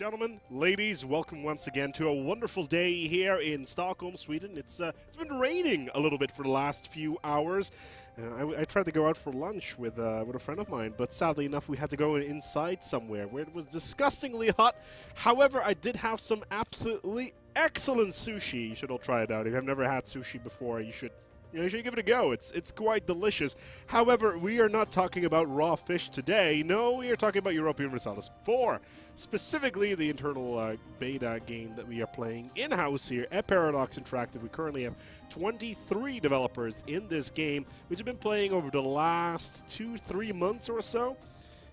Gentlemen, ladies, welcome once again to a wonderful day here in Stockholm, Sweden. It's been raining a little bit for the last few hours. I tried to go out for lunch with a friend of mine, but sadly enough, we had to go inside somewhere where it was disgustingly hot. However, I did have some absolutely excellent sushi. You should all try it out. If you've never had sushi before, you should give it a go. It's quite delicious. However, we are not talking about raw fish today. No, we are talking about Europa Universalis 4. Specifically, the internal beta game that we are playing in-house here at Paradox Interactive. We currently have 23 developers in this game, which have been playing over the last 2-3 months or so.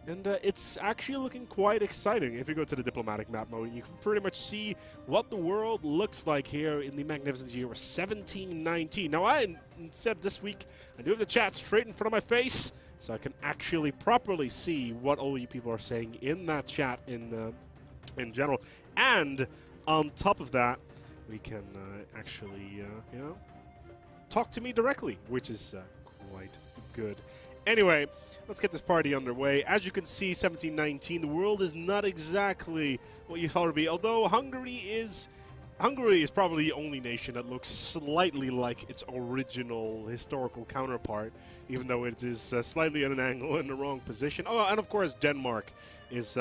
And it's actually looking quite exciting. If you go to the diplomatic map mode, you can pretty much see what the world looks like here in the magnificent year 1719. Now, instead this week, I do have the chat straight in front of my face, so I can actually properly see what all you people are saying in that chat in general. And on top of that, we can actually, talk to me directly, which is quite good. Anyway, let's get this party underway. As you can see, 1719, the world is not exactly what you thought it would be. Although Hungary is probably the only nation that looks slightly like its original historical counterpart, even though it is slightly at an angle in the wrong position. Oh, and of course, Denmark is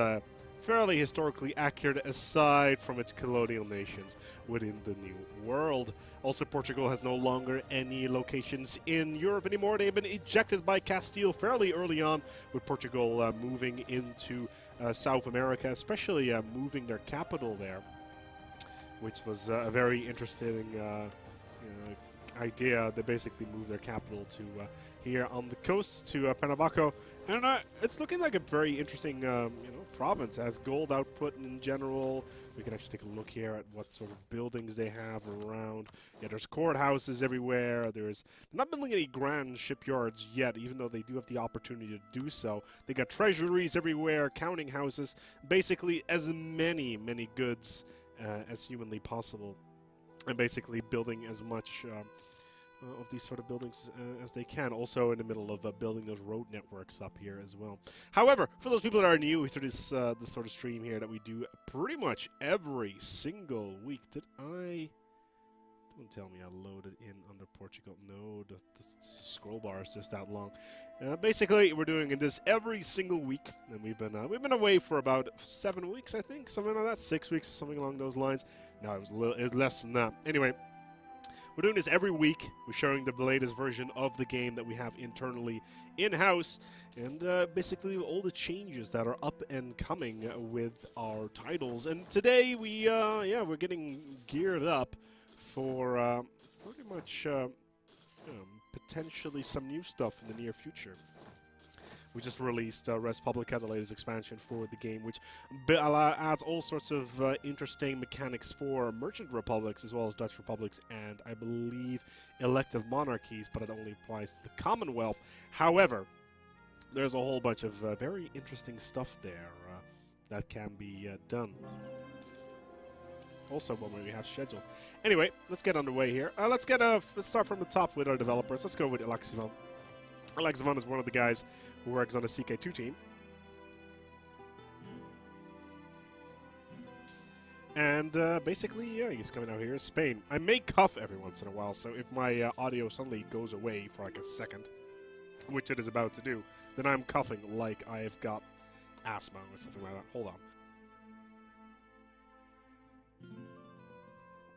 fairly historically accurate aside from its colonial nations within the New World. Also, Portugal has no longer any locations in Europe anymore. They've been ejected by Castile fairly early on, with Portugal moving into South America, especially moving their capital there, which was a very interesting idea. They basically moved their capital to here on the coast to Pernambuco, and it's looking like a very interesting province. It has gold output in general. We can actually take a look here at what sort of buildings they have around. Yeah, there's courthouses everywhere. They're not building any grand shipyards yet, even though they do have the opportunity to do so. They got treasuries everywhere, counting houses, basically as many goods as humanly possible, and basically building as much of these sort of buildings as they can. Also in the middle of building those road networks up here as well. However, for those people that are new to this this sort of stream here that we do pretty much every single week, don't tell me I loaded in under Portugal. No, the scroll bar is just that long. Basically, we're doing this every single week, and we've been away for about 7 weeks, I think, something like that, 6 weeks, something along those lines. No, it was less than that. Anyway, we're doing this every week. We're showing the latest version of the game that we have internally in-house, and basically all the changes that are up and coming with our titles. And today we're getting geared up for pretty much potentially some new stuff in the near future. We just released Res Publica, the latest expansion for the game, which adds all sorts of interesting mechanics for merchant republics as well as Dutch republics and, I believe, elective monarchies, but it only applies to the Commonwealth. However, there's a whole bunch of very interesting stuff there that can be done. Also, what we have scheduled. Anyway, let's get underway here. Let's start from the top with our developers. Let's go with Alexivan. Alexivan is one of the guys who works on the CK2 team. And basically, yeah, he's coming out here. Spain. I may cough every once in a while, so if my audio suddenly goes away for like a second, which it is about to do, then I'm coughing like I've got asthma or something like that. Hold on.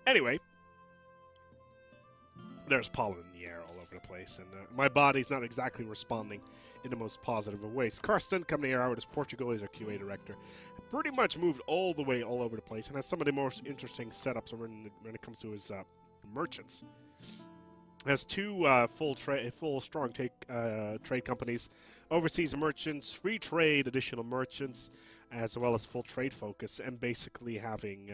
Anyway, there's pollen in the air all over the place, and my body's not exactly responding in the most positive of ways. Karsten coming here out as Portugal, he's our QA director. Pretty much moved all the way all over the place and has some of the most interesting setups when it comes to his merchants. Has two full strong trade companies, overseas merchants, free trade, additional merchants, as well as full trade focus, and basically having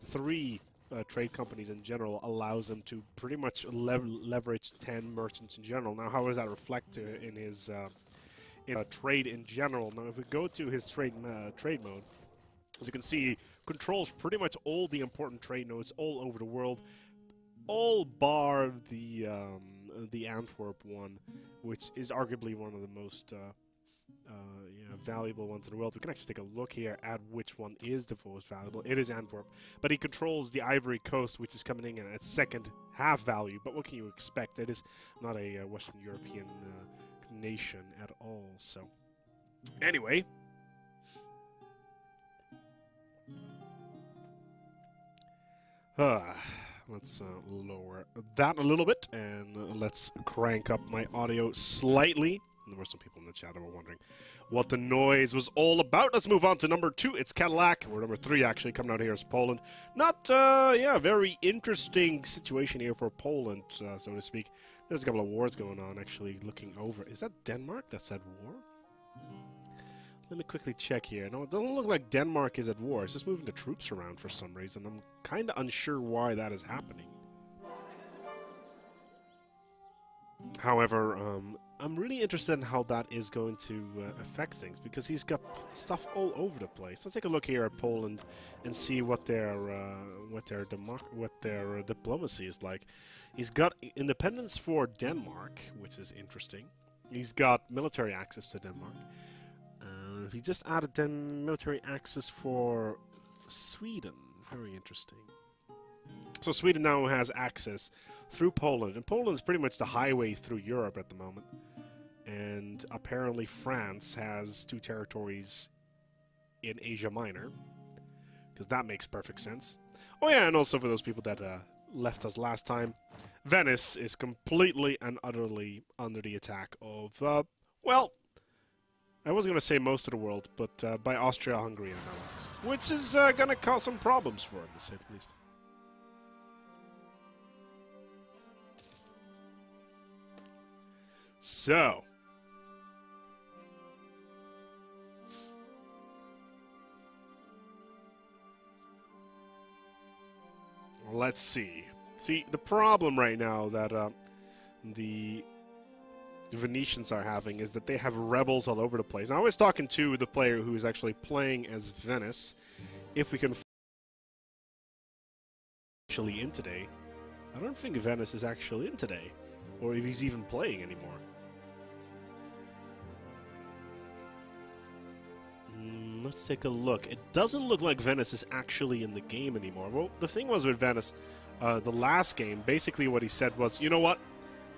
3 trade companies in general allows them to pretty much leverage 10 merchants in general. Now, how does that reflect in his trade in general? Now, if we go to his trade mode, as you can see, controls pretty much all the important trade nodes all over the world, all bar the Antwerp one, which is arguably one of the most valuable ones in the world. We can actually take a look here at which one is the most valuable. It is Antwerp, but he controls the Ivory Coast, which is coming in at second half value. But what can you expect? It is not a Western European nation at all. So, anyway. Let's lower that a little bit, and let's crank up my audio slightly. There were some people in the chat who were wondering what the noise was all about. Let's move on to number 2. It's Cadillac. Or number 3, actually. Coming out here is Poland. Not, very interesting situation here for Poland, so to speak. There's a couple of wars going on, actually, looking over. Is that Denmark that's at war? Let me quickly check here. No, it doesn't look like Denmark is at war. It's just moving the troops around for some reason. I'm kind of unsure why that is happening. However, I'm really interested in how that is going to affect things, because he's got stuff all over the place. Let's take a look here at Poland and see what their diplomacy is like. He's got independence for Denmark, which is interesting. He's got military access to Denmark. He just added military access for Sweden. Very interesting. So Sweden now has access through Poland, and Poland is pretty much the highway through Europe at the moment. And apparently France has 2 territories in Asia Minor, because that makes perfect sense. Oh yeah, and also for those people that left us last time, Venice is completely and utterly under the attack of, well, I was going to say most of the world, but by Austria, Hungary, and Netherlands, which is going to cause some problems for him, to say the least. So, let's see. See, the problem right now that the Venetians are having is that they have rebels all over the place. Now, I was talking to the player who is actually playing as Venice. If we can actually in today. I don't think Venice is actually in today, or if he's even playing anymore. Let's take a look. It doesn't look like Venice is actually in the game anymore. Well, the thing was with Venice, the last game, basically what he said was, you know what?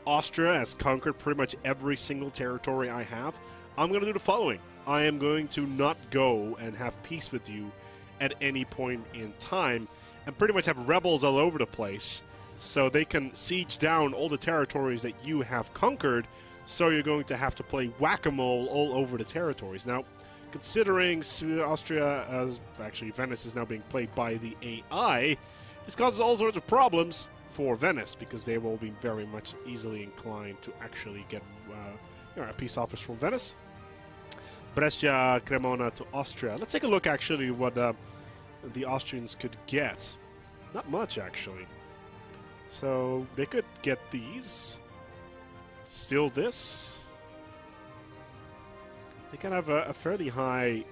Austria has conquered pretty much every single territory I have. I'm going to do the following. I am going to not go and have peace with you at any point in time and pretty much have rebels all over the place so they can siege down all the territories that you have conquered, so you're going to have to play whack-a-mole all over the territories. Now, considering Austria, actually Venice is now being played by the AI, this causes all sorts of problems for Venice, because they will be very much easily inclined to actually get a peace office from Venice. Brescia, Cremona to Austria. Let's take a look actually what the Austrians could get. Not much actually. So they could get these. Still this. They can have a fairly high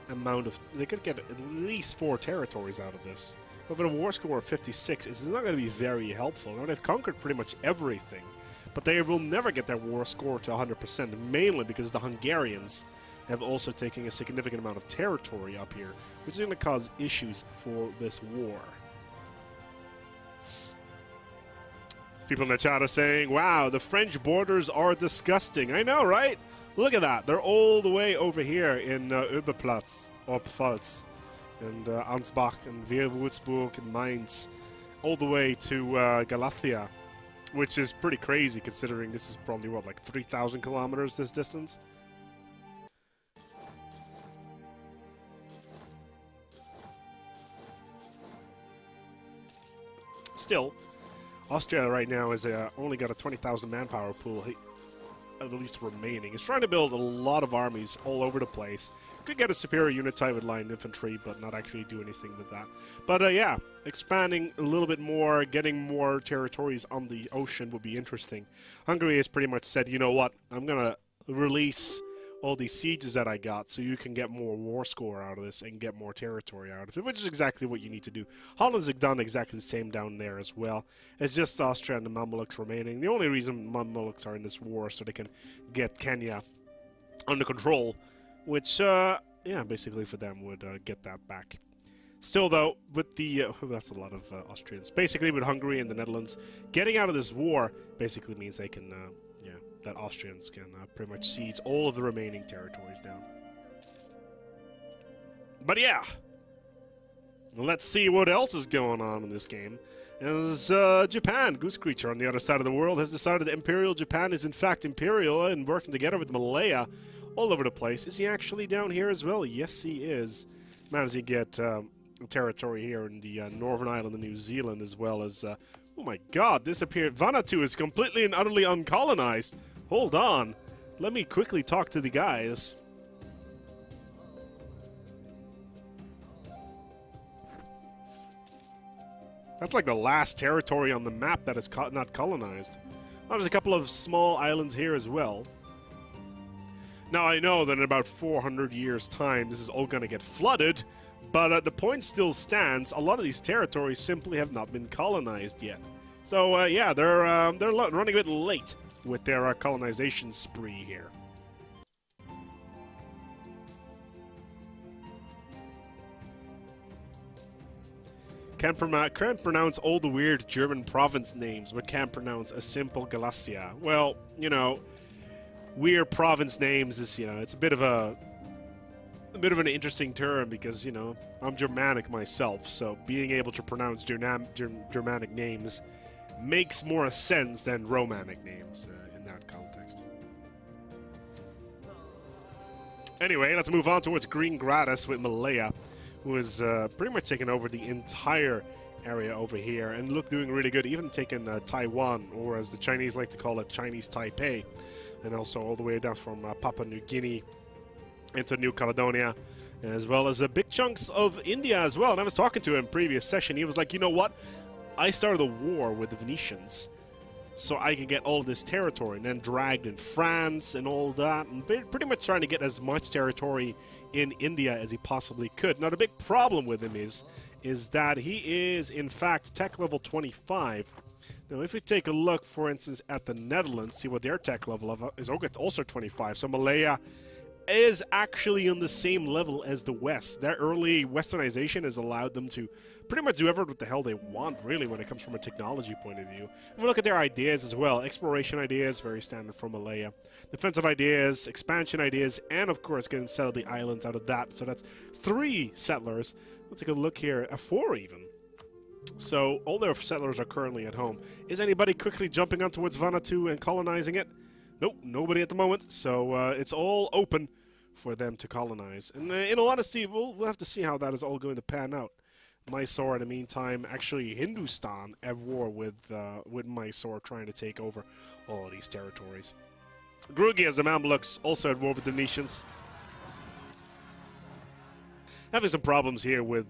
amount of... They could get at least 4 territories out of this. But with a war score of 56, it's not going to be very helpful. Now, they've conquered pretty much everything, but they will never get their war score to 100%, mainly because the Hungarians have also taken a significant amount of territory up here, which is going to cause issues for this war. People in the chat are saying, wow, the French borders are disgusting. I know, right? Look at that. They're all the way over here in Oberplatz, or Pfalz, and Ansbach, and Würzburg, and Mainz, all the way to Galicia, which is pretty crazy considering this is probably, what, like 3,000 kilometers this distance? Still, Austria right now is only got a 20,000 manpower pool, at least remaining. It's trying to build a lot of armies all over the place. Could get a superior unit type with line infantry, but not actually do anything with that. But yeah, expanding a little bit more, getting more territories on the ocean would be interesting. Hungary has pretty much said, you know what, I'm going to release all these sieges that I got so you can get more war score out of this and get more territory out of it, which is exactly what you need to do. Holland's done exactly the same down there as well. It's just Austria and the Mamluks remaining. The only reason Mamluks are in this war is so they can get Kenya under control, which, yeah, basically for them would get that back. Still, though, with the... that's a lot of Austrians. Basically, with Hungary and the Netherlands, getting out of this war basically means they can, yeah, that Austrians can pretty much seize all of the remaining territories down. But yeah, let's see what else is going on in this game. As Japan, Goose Creature on the other side of the world, has decided that Imperial Japan is in fact Imperial and working together with Malaya all over the place. Is he actually down here as well? Yes, he is. Managing to get territory here in the Northern Island of New Zealand, as well as... oh my god, this appeared... Vanuatu is completely and utterly uncolonized. Hold on. Let me quickly talk to the guys. That's like the last territory on the map that is not colonized. Well, there's a couple of small islands here as well. Now, I know that in about 400 years' time, this is all going to get flooded, but the point still stands. A lot of these territories simply have not been colonized yet. So, yeah, they're running a bit late with their colonization spree here. Can't pronounce all the weird German province names, but can't pronounce a simple Galicia. Well, you know, weird province names is, you know, it's a bit of an interesting term because, you know, I'm Germanic myself, so being able to pronounce Germanic names makes more sense than Romanic names in that context. Anyway, let's move on towards Green Gratis with Malaya, who is pretty much taking over the entire area over here and doing really good, even taking Taiwan, or as the Chinese like to call it, Chinese Taipei, and also all the way down from Papua New Guinea into New Caledonia, as well as big chunks of India as well. And I was talking to him in previous session. He was like, you know what? I started a war with the Venetians so I can get all of this territory, and then dragged in France and all that, and pretty much trying to get as much territory in India as he possibly could. Now, the big problem with him is that he is, in fact, tech level 25. Now, if we take a look, for instance, at the Netherlands, see what their tech level is also 25. So Malaya is actually on the same level as the West. Their early westernization has allowed them to pretty much do what the hell they want, really, when it comes from a technology point of view. And we look at their ideas as well. Exploration ideas, very standard for Malaya. Defensive ideas, expansion ideas, and of course getting settled the islands out of that. So that's 3 settlers. Let's take a look here, 4 even. So all their settlers are currently at home. Is anybody quickly jumping on towards Vanuatu and colonizing it? Nope, nobody at the moment. So it's all open for them to colonize. And in all honesty, we'll have to see how that is all going to pan out. Mysore, in the meantime, actually Hindustan at war with Mysore, trying to take over all of these territories. Grugi, as the Mamluks, also at war with the Venetians. Having some problems here with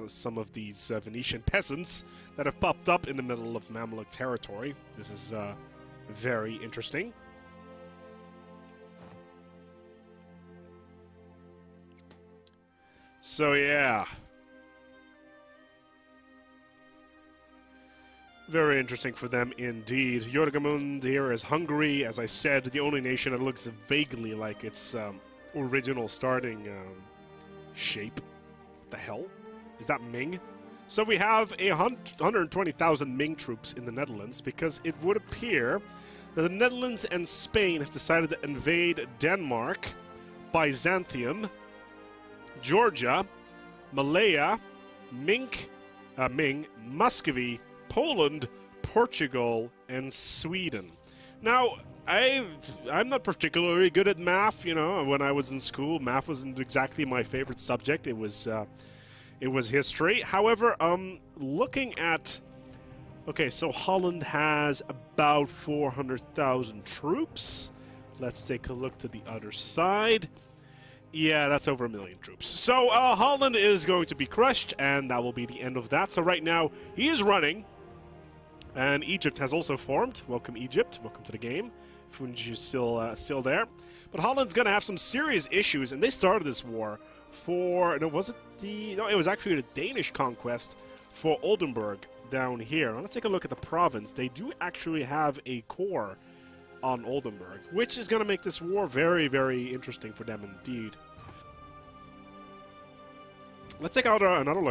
some of these Venetian peasants that have popped up in the middle of Mamluk territory. This is very interesting. So, yeah. Very interesting for them indeed. Jorgamund here is Hungary, as I said, the only nation that looks vaguely like its original starting shape. What the hell? Is that Ming? So we have 120,000 Ming troops in the Netherlands, because it would appear that the Netherlands and Spain have decided to invade Denmark, Byzantium, Georgia, Malaya, Ming, Muscovy, Poland, Portugal, and Sweden. Now, I'm not particularly good at math. You know, when I was in school, math wasn't exactly my favorite subject. It was history. However, looking at... Okay, so Holland has about 400,000 troops. Let's take a look to the other side. Yeah, that's over 1 million troops. So Holland is going to be crushed, and that will be the end of that. So right now, he is running. And Egypt has also formed. Welcome, Egypt. Welcome to the game. Fungi is still there. But Holland's going to have some serious issues, and they started this war for... No, was it the... No, it was actually the Danish conquest for Oldenburg down here. Now, let's take a look at the province. They do actually have a core on Oldenburg, which is going to make this war very, very interesting for them indeed. Let's take out another look